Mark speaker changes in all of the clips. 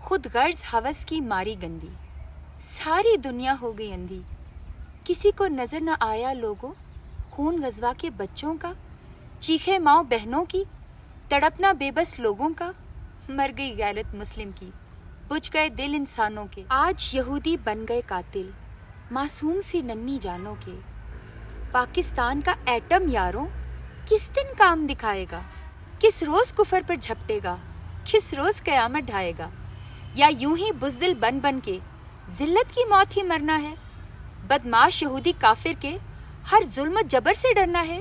Speaker 1: خود غرض ہوس کی ماری گندی، ساری دنیا ہو گئی اندھی، کسی کو نظر نہ آیا لوگوں خون غزوہ کے بچوں کا، چیخے ماؤں بہنوں کی، تڑپنا بے بس لوگوں کا، مر گئی غیرت مسلم کی، بجھ گئے دل انسانوں کے، آج یہودی بن گئے قاتل معصوم سی ننھی جانوں کے۔ پاکستان کا ایٹم یاروں کس دن کام دکھائے گا، کس روز کفر پر جھپٹے گا، کس روز قیامت ڈھائے گا، یا یوں ہی بزدل بن بن کے ذلت کی موت ہی مرنا ہے؟ بدمعاش یہودی کافر کے ہر ظلم و جبر سے ڈرنا ہے؟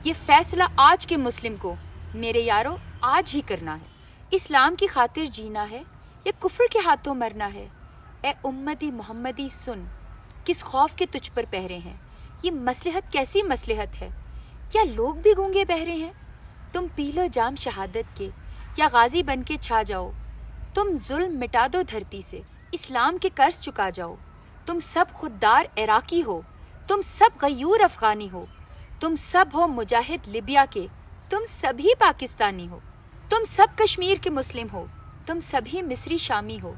Speaker 1: یہ فیصلہ آج کے مسلم کو میرے یاروں آج ہی کرنا ہے۔ اسلام کی خاطر جینا ہے یا کفر کے ہاتھوں مرنا ہے؟ اے امتی محمدی سن، کس خوف کے تجھ پر پہرے ہیں؟ یہ مصلحت کیسی مصلحت ہے؟ کیا لوگ بھی گونگے بہرے ہیں؟ تم پی لو جام شہادت کے یا غازی بن کے چھا جاؤ، تم ظلم مٹا دو دھرتی سے، اسلام کے قرض چکا جاؤ۔ تم سب خوددار عراقی ہو، تم سب غیور افغانی ہو، تم سب ہو مجاہد لیبیا کے، تم سبھی پاکستانی ہو، تم سب کشمیر کے مسلم ہو، تم سبھی مصری شامی ہو،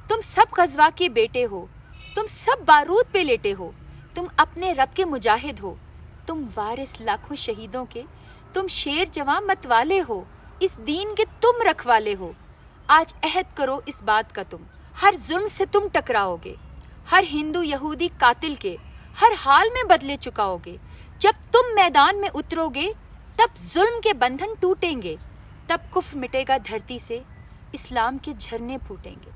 Speaker 1: تم سب غزوہ کے بیٹے ہو، تم سب بارود پہ لیٹے ہو، تم اپنے رب کے مجاہد ہو، تم وارث لاکھوں شہیدوں کے، تم شیر جواں متوالے ہو، اس دین کے تم رکھوالے ہو۔ آج عہد کرو اس بات کا تم، ہر ظلم سے تم ٹکراؤ گے، ہر ہندو یہودی قاتل کے ہر حال میں بدلے چکاؤ گے۔ جب تم میدان میں اترو گے تب ظلم کے بندھن ٹوٹیں گے، تب کفر مٹے گا دھرتی سے، اسلام کے جھرنے پھوٹیں گے۔